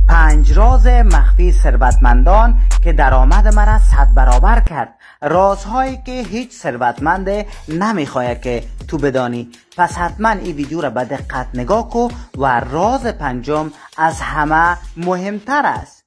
5 راز مخفی ثروتمندان که درآمد مرا 100 برابر کرد. رازهایی که هیچ ثروتمند نمیخواد که تو بدانی. پس حتما این ویدیو را به دقت نگاه کو و راز پنجم از همه مهمتر است.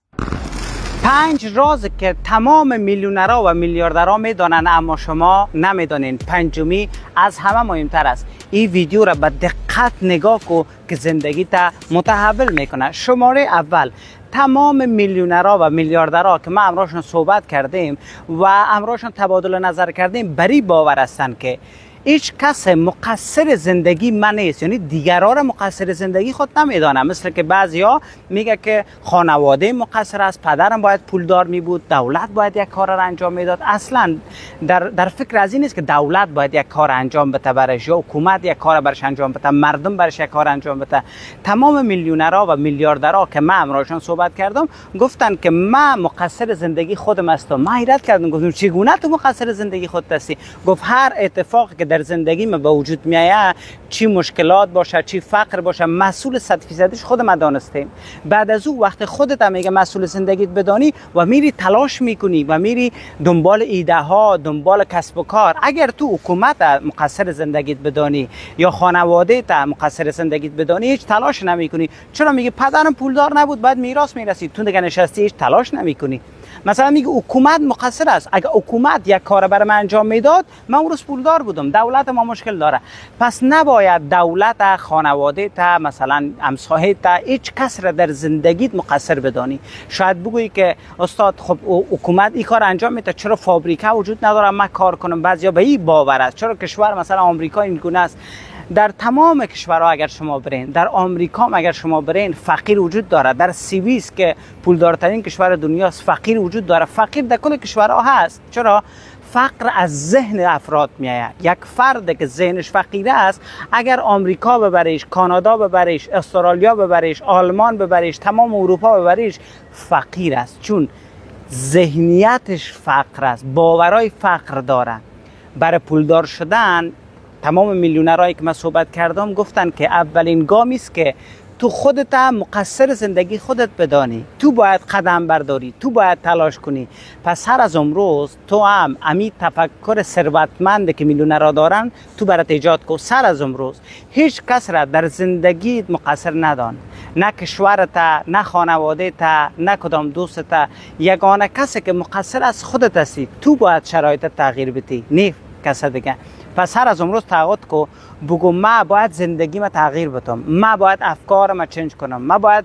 5 راز که تمام میلیونرها و میلیاردرها میدانند اما شما نمیدانین. پنجمی از همه مهمتر است. این ویدیو را به دقت نگاه کو که زندگی تا متحول میکنه. شماره اول، تمام میلیونرها و میلیاردرها که ما امروزشون صحبت کردیم و امروزشون تبادل نظر کردیم بری باور هستند که هیچ کس مقصر زندگی من نیست، یعنی دیگران را مقصر زندگی خود نمیدانم. مثل که بعضیا میگه که خانواده مقصر است، پدرم باید پولدار می بود، دولت باید یک کار را انجام میداد. اصلا در فکر از این نیست که دولت باید یک کار انجام بده برش، یا حکومت یک کار برش انجام بده، مردم برش یک کار انجام بده. تمام میلیونرها و میلیاردرها که من امروزشون صحبت کردم گفتن که من مقصر زندگی خودم هستم. من حیرت کردم، گفتم چگونه تو مقصر زندگی خودت هستی؟ گفت هر اتفاقی که در زندگی من به وجود میاد، چی مشکلات باشه، چی فقر باشه، مسئول 100% خودم دانستیم. بعد از او وقت خودت میگه مسئول زندگیت بدانی و میری تلاش میکنی و میری دنبال ایده ها، دنبال کسب و کار. اگر تو حکومت مقصر زندگیت بدانی یا خانواده تا مقصر زندگیت بدانی، هیچ تلاش نمیکنی. چرا؟ میگه پدرم پولدار نبود بعد میراث میرسید، تو دیگه نشستی هیچ تلاش نمیکنی. مثلا میگه حکومت مقصر است. اگه حکومت یک کار برای من انجام میداد، من اون روز پولدار بودم. دولت ما مشکل داره. پس نباید دولت، خانواده تا مثلا همسایه تا هیچ کس را در زندگیت مقصر بدانی. شاید بگویی که استاد خب حکومت این کار انجام میده، چرا فابریکه وجود نداره من کار کنم؟ بعضیا به این باور است. چرا کشور مثلا آمریکا این گونه است؟ در تمام کشورها اگر شما برین، در آمریکا اگر شما برین، فقیر وجود داره. در سوئیس که پولدارترین کشور دنیاست، فقیر وجود داره. فقیر در کل کشورها هست. چرا؟ فقر از ذهن افراد میاد. یک فرد که ذهنش فقیره است، اگر آمریکا ببریش، کانادا ببریش، استرالیا ببریش، آلمان ببریش، تمام اروپا ببریش، فقیر است. چون ذهنیتش فقر است، باورای فقر داره. برای پولدار شدن تمام میلیونرهایی که من صحبت کردم گفتن که اولین گامی است که تو خودت مقصر زندگی خودت بدانی. تو باید قدم برداری، تو باید تلاش کنی. پس هر از امروز تو هم امی تفکر ثروتمند که میلیونرها دارن تو برات ایجاد کن. سر از امروز هیچ کس را در زندگیت مقصر ندان، نه کشورت، نه خانواده، نه کدام دوستت. یگانه کسی که مقصر از خودت هستی. تو باید شرایط تغییر بدی، نه کس دیگه. پس هر از امروز تعهد کو، بگو من باید زندگی ما تغییر بدم، من باید افکار ما چنج کنم، من باید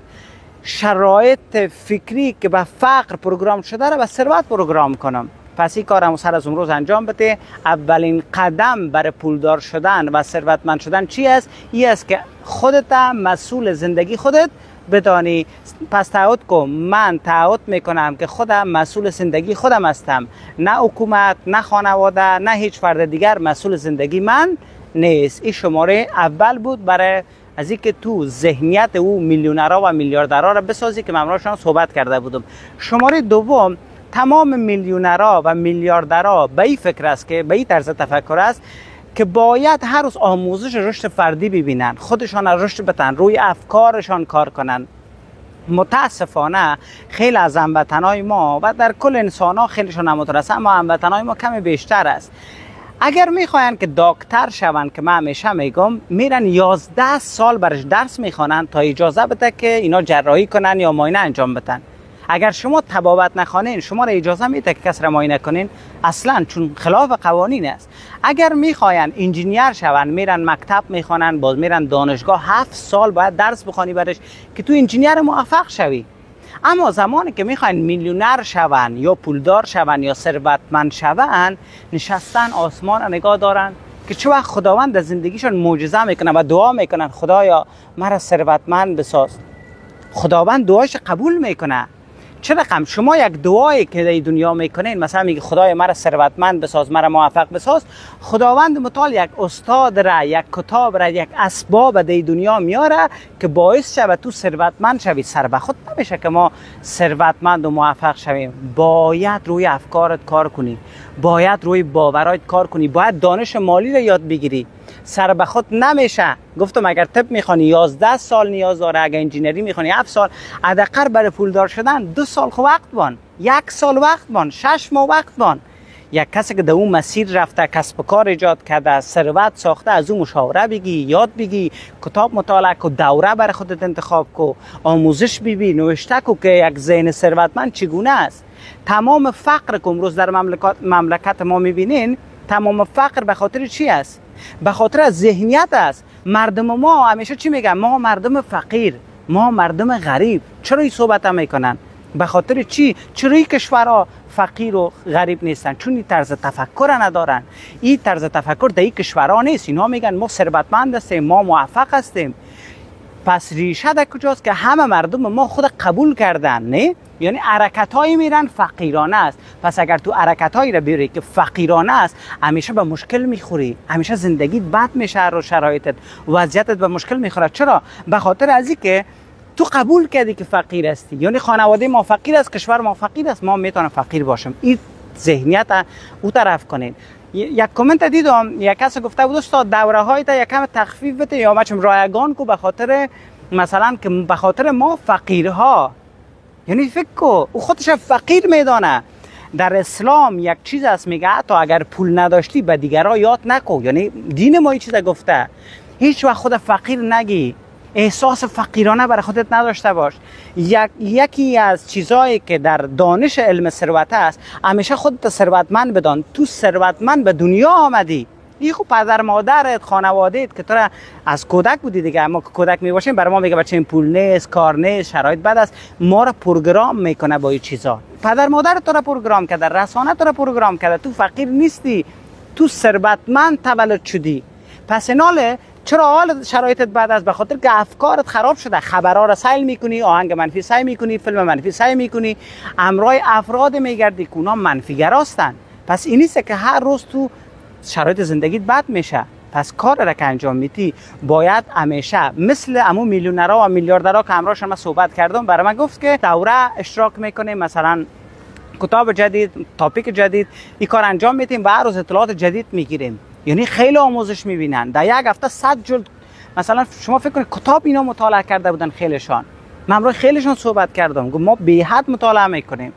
شرایط فکری که به فقر پروگرام شده را به ثروت پروگرام کنم. پس این کارم هر از امروز انجام بده. اولین قدم برای پولدار شدن و ثروتمند شدن چی است؟ این است که خودت مسئول زندگی خودت بدانی. پس تعهد کن، من تعهد میکنم که خودم مسئول زندگی خودم هستم، نه حکومت، نه خانواده، نه هیچ فرد دیگر مسئول زندگی من نیست. این شماره اول بود برای از اینکه تو ذهنیت او میلیونرها و میلیاردرها را بسازی که من امروز صحبت کرده بودم. شماره دوم، تمام میلیونرها و میلیاردرها به این فکر است که به این طرز تفکر است که باید هر روز آموزش رشد فردی ببینن، خودشان رشد بدن، روی افکارشان کار کنن. متاسفانه خیلی از هموطنای ما و در کل انسان ها خیلیشون نموترسه، اما هموطنای ما کمی بیشتر است. اگر میخواین که دکتر شون، که من همیشه میگم میرن 11 سال برش درس میخوانن تا اجازه بده که اینا جراحی کنن یا معاینه انجام بدن. اگر شما طبابت نخوانین، شما را اجازه میده که کس را معاینه کنین؟ اصلا، چون خلاف قوانین است. اگر میخواین انجینیر شون، میرن مکتب میخوانن، باز میرن دانشگاه، 7 سال باید درس بخوانی برش که تو انجینیر موفق شوی. اما زمانی که میخواین میلیونر شون یا پولدار شون یا ثروتمند شون، نشستن آسمان را نگاه دارن که چه وقت خداوند در زندگیشون معجزه میکنه و دعا میکنن خدایا مرا ثروتمند بساز. خداوند دعایش قبول میکنه. چه رقم شما یک دعایی که در دنیا میکنین، مثلا میگه خدای مرا ثروتمند بساز، مرا موفق بساز، خداوند متعال یک استاد را، یک کتاب را، یک اسباب در دنیا میاره که باعث شود تو ثروتمند شوی. سر به خود نمیشه که ما ثروتمند و موفق شویم. باید روی افکارت کار کنی، باید روی باورات کار کنی، باید دانش مالی را یاد بگیری. سر به خود نمیشه. گفتم اگر طب میخوانی 11 سال نیاز داره، اگر انجینری میخوانی 7 سال، حداقل برای پولدار شدن 2 سال خو وقت بان، 1 سال وقت بان، 6 ماه وقت بان. یک کسی که در اون مسیر رفته، کسب و کار ایجاد کرده، ثروت ساخته، از اون مشاوره بگی، یاد بگی، کتاب مطالعه کو، دوره برای خودت انتخاب کو، آموزش ببین، نوشته کو که یک ذهن ثروتمند چگونه است. تمام فقر که امروز در مملکت ما میبینین، تمام فقر به خاطر چی است؟ به خاطر ذهنیت است. مردم ما همیشه چی میگن؟ ما مردم فقیر، ما مردم غریب. چرا این صحبت هم میکنن؟ به خاطر چی؟ چرا این کشورها فقیر و غریب نیستن؟ چون این طرز تفکر ندارن. این طرز تفکر در این کشورها نیست. اینا میگن ما ثروتمند هستیم، ما موفق هستیم. پس ریشه در کجاست که همه مردم ما خود قبول کردن؟ نه، یعنی حرکت‌هایی میرن فقیرانه است. پس اگر تو حرکت‌هایی را بیاری که فقیرانه است، همیشه به مشکل میخوری، همیشه زندگیت بد میشه و شرایطت، وضعیتت به مشکل میخوره. چرا؟ به خاطر از اینکه تو قبول کردی که فقیر هستی. یعنی خانواده ما فقیر است، کشور ما فقیر است، ما میتونم فقیر باشم. این ذهنیت او طرف کنین. یک کامنت دیدم، یک کس گفته بود استاد دوره های تا یکم تخفیف بده یا مچم رایگان کو، به خاطر مثلا که به خاطر ما فقیرها. یعنی فکر کو او خودش فقیر میدانه. در اسلام یک چیز است میگه حتی اگر پول نداشتی به دیگرها یاد نکو. یعنی دین ما این چیز گفته، هیچ وقت خود فقیر نگی، احساس فقیرانه برای خودت نداشته باش. یکی از چیزایی که در دانش علم ثروت است، همیشه خودت ثروتمند بدان. تو ثروتمند به دنیا آمدی. این خب پدر مادرت، خانوادهت که تو را از کودک بودی دیگه. ما که کودک می باشیم برای ما میگه بچه این پول نیست، کار نیست، شرایط بد است، ما را پروگرام میکنه با این چیزا. پدر مادر تو را پروگرام کرده، رسانه تو را پروگرام کرده. تو فقیر نیستی، تو ثروتمند تولد شدی. پس ایناله چرا حال شرایطت بد است؟ به خاطر که افکارت خراب شده. خبرها را سیل میکنی، آهنگ منفی سیل میکنی، فیلم منفی سیل میکنی، همراه افراد میگردی که اونا منفی‌گرا هستن. پس این نیست که هر روز تو شرایط زندگیت بد میشه. پس کار را که انجام میدی باید همیشه مثل امو میلیونرها و میلیاردرها که همراهشون من صحبت کردم، برای من گفت که دوره اشتراک میکنیم، مثلا کتاب جدید، تاپیک جدید، این کار انجام میدیم و هر روز اطلاعات جدید میگیریم. یعنی خیلی آموزش میبینن. در یک هفته 100 جلد مثلا شما فکر کنید کتاب اینا مطالعه کرده بودن خیلیشان. من امروز خیلیشون صحبت کردم، گفتم ما به حد مطالعه میکنیم.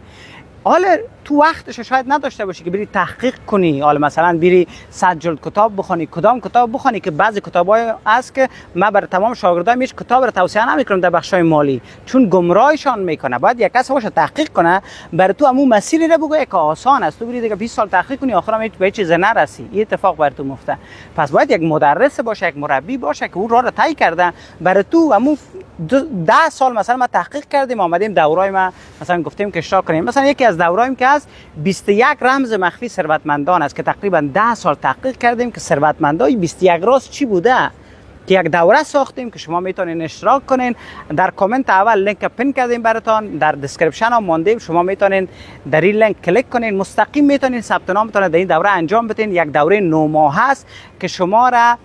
حالا تو وقتش شاید نداشته باشی که بری تحقیق کنی، حالا مثلا بری 100 جلد کتاب بخونی. کدام کتاب بخونی؟ که بعضی کتابای هست که من برای تمام شاگردام هیچ کتاب رو توصیه نمیکنم در بخشای مالی، چون گمراهشان میکنه. باید یک کس باشه تحقیق کنه برای تو همون مسیری رو بگه که آسان است. تو بری دیگه 20 سال تحقیق کنی آخرام هیچ به چیز نرسی، این اتفاق بر تو میفته. پس باید یک مدرس باشه، یک مربی باشه که اون راه رو طی کرده برای تو. همون 10 سال مثلا ما تحقیق کردیم، آمدیم دورای ما مثلا گفتیم که اشتراک کنیم. مثلا یکی از دورایم که از 21 رمز مخفی ثروتمندان است که تقریبا 10 سال تحقیق کردیم که ثروتمندای 21 راز چی بوده، که یک دوره ساختیم که شما میتونین اشتراک کنین. در کامنت اول لینک پین کردیم براتون، در دسکریپشن هم ماندیم، شما میتونین در این لینک کلیک کنین، مستقیم میتونین ثبت نامتون در این دوره انجام بدین. یک دوره 9 ماه است که شما را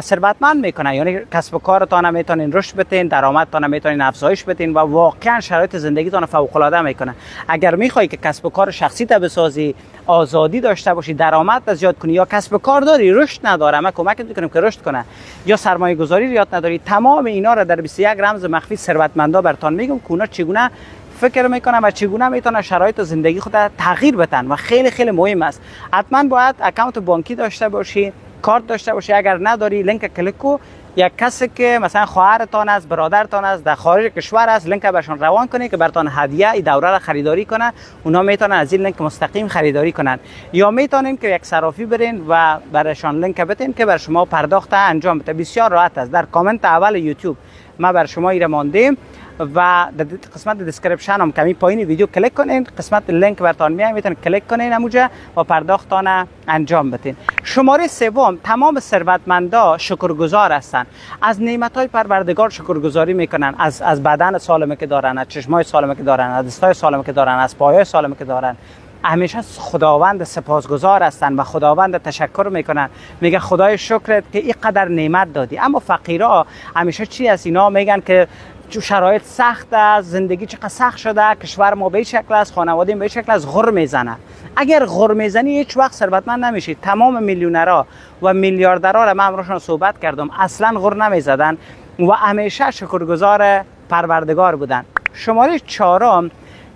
ثروتمند میکنه. یعنی کسب و کارتان میتونین رشد بدین، درآمدتان میتونین افزایش بدین و واقعا شرایط زندگیتان فوق العاده میکنه. اگر میخوای که کسب و کار شخصی تا بسازی، آزادی داشته باشی، درآمد زیاد کنی، یا کسب و کار داری رشد نداره، ما کمکت میکنیم که رشد کنه، یا سرمایه گذاری یاد نداری، تمام اینا را در 21 رمز مخفی ثروتمندا براتون میگم که اونا چگونه فکر میکنن و چگونه میتونن شرایط زندگی خود تغییر بدن. و خیلی خیلی مهم است. حتما باید اکانت بانکی داشته باشی، کارت داشته باشی. اگر نداری لینک کلیک کو، یک کسی که مثلا خواهرتان است، برادرتان است، در خارج کشور است، لینک برشون روان کنی که براتون هدیه این دوره را خریداری کنه. اونا میتونن از این لینک مستقیم خریداری کنن، یا میتونین که یک صرافی برین و برشون لینک بدین که بر شما پرداخت انجام بده. بسیار راحت است. در کامنت اول یوتیوب ما بر شما ایره ماندیم و در قسمت دسکریپشن هم کمی پایین ویدیو کلیک کنین، قسمت لینک براتون میاد، میتونین کلیک کنین همونجا و پرداختان انجام بدین. شماره سوم، تمام ثروتمندا شکرگزار هستن. از نعمت‌های پروردگار شکرگزاری میکنن، از بدن سالمی که دارن، از چشمای سالمی که دارن، از دستای سالمی که دارن، از پایای سالمی که دارن. همیشه خداوند سپاسگزار هستن و خداوند تشکر میکنن، میگه خدای شکرت که اینقدر نعمت دادی. اما فقیرها همیشه چی است؟ اینا میگن که شرایط سخت است، زندگی چقدر سخت شده، کشور ما به این شکل است، خانواده ما به این شکل است، غر میزنه. اگر غر میزنی هیچ وقت ثروتمند نمیشی. تمام میلیونرها و میلیاردرها را من امروز صحبت کردم، اصلا غر نمیزدن و همیشه شکرگزار پروردگار بودن. شماره 4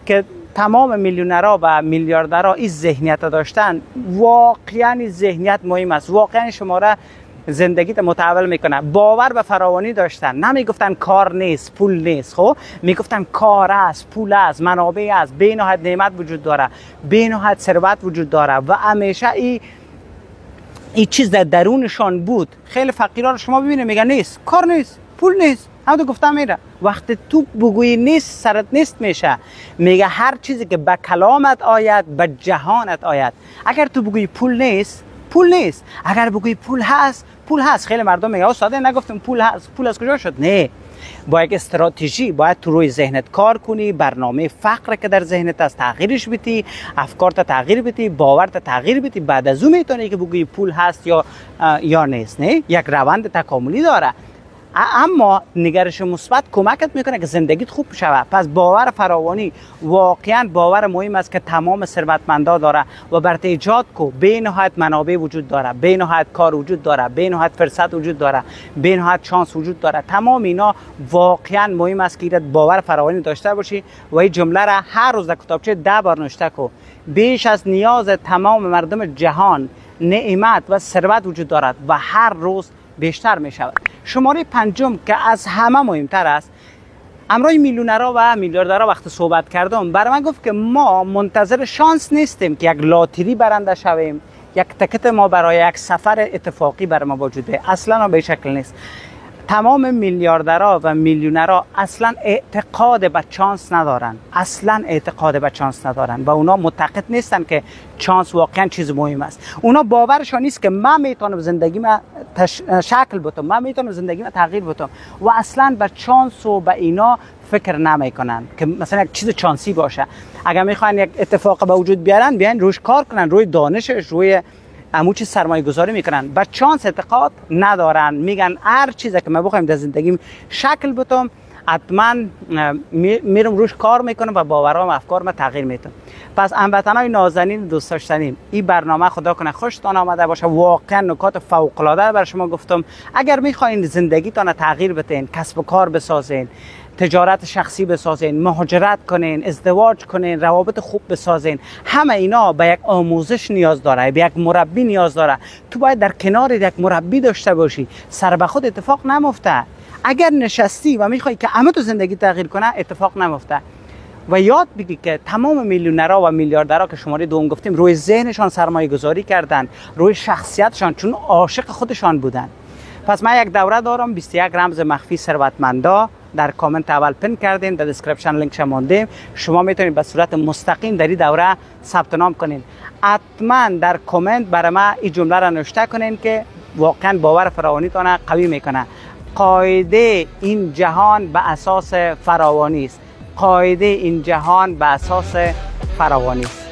که تمام میلیونرها و میلیاردرها این ذهنیت داشتن، واقعا این ذهنیت مهم است. واقعا شماره زندگیت متحول میکنه. باور به فراوانی داشتن، نمیگفتن کار نیست، پول نیست. خب میگفتن کار است، پول است، منابع است، بی‌نهایت نعمت وجود داره، بی‌نهایت ثروت وجود داره و همیشه این چیز در درونشان بود. خیلی فقیرا رو شما ببینید میگن نیست، کار نیست، پول نیست. همون گفتم میره. وقتی تو بگویی نیست، سرت نیست میشه. میگه هر چیزی که به کلامت آید به جهانت آید. اگر تو بگویی پول نیست، پول نیست. اگر بگویی پول هست، پول هست. خیلی مردم میگه ساده نگفتم پول هست، پول از کجا شد؟ نه، با یک استراتژی باید تو روی ذهنت کار کنی، برنامه فقر که در ذهنت است تغییرش بدی، افکارت تغییر بدی، باورت تغییر بدی. بعد از اون میتونی که بگویی پول هست یا نیست. نه، یک روند تکاملی داره. اما نگرش مثبت کمکت میکنه که زندگیت خوب شود. پس باور فراوانی واقعا باور مهم است که تمام ثروتمندا داره و بر ایجاد کو. بی‌نهایت منابع وجود داره، بی‌نهایت کار وجود داره، بی‌نهایت فرصت وجود داره، بی‌نهایت شانس وجود داره. تمام اینا واقعا مهم است که باور فراوانی داشته باشی و این جمله را هر روز در کتابچه 10 بار نوشته کو. بیش از نیاز تمام مردم جهان نعمت و ثروت وجود دارد و هر روز بیشتر می شود. شماره 5 که از همه مهمتر است، امروز میلیونرها و میلیاردرها وقت صحبت کردم، برای من گفت که ما منتظر شانس نیستیم که یک لاتری برنده شویم، یک تکت ما برای یک سفر اتفاقی بر ما وجود به. اصلا به شکل نیست. تمام میلیاردرها و میلیونرها اصلا اعتقاد به چانس ندارن، اصلا اعتقاد به چانس ندارن و اونا معتقد نیستن که چانس واقعا چیز مهم است. اونا باورشون نیست که من میتونم زندگی ما شکل بدم، من میتونم زندگی ما تغییر بدم و اصلا به چانس و به اینا فکر نمیکنن که مثلا یک چیز چانسی باشه. اگر میخوان یک اتفاق به وجود بیارن، بیان روش کار کنن، روی دانشش، روی همون چیز سرمایه گذاری میکنن. با چانس اعتقاد ندارن. میگن هر چیزی که من بخوایم در زندگیم شکل بدم، حتما میرم روش کار میکنم و باورام و افکار ما تغییر میتونم. پس هموطنای نازنین دوست داشتنیم، این برنامه خدا کنه خوشتان آمده باشه. واقعا نکات فوق العاده بر شما گفتم. اگر میخواین زندگیتان تغییر بدین، کسب و کار بسازین، تجارت شخصی بسازین، مهاجرت کنین، ازدواج کنین، روابط خوب بسازین، همه اینا به یک آموزش نیاز داره، به یک مربی نیاز داره. تو باید در کنار یک مربی داشته باشی. سر به خود اتفاق نمیفته. اگر نشستی و میخوای که همه تو زندگی تغییر کنه، اتفاق نمیفته. و یاد بگی که تمام میلیونرها و میلیاردرها که شماره 2 گفتیم، روی ذهنشان سرمایه گذاری کردن، روی شخصیتشان، چون عاشق خودشان بودن. پس من یک دوره دارم، 21 رمز مخفی ثروتمندا. در کامنت اول پین کردین، در دیسکریپشن لینک مانده. شما میتونید به صورت مستقیم در این دوره ثبت نام کنین. حتما در کامنت برای ما این جمله را نوشته کنین که واقعا باور فراوانیتان قوی میکنه. قاعده این جهان به اساس فراوانی است. قاعده این جهان به اساس فراوانی است.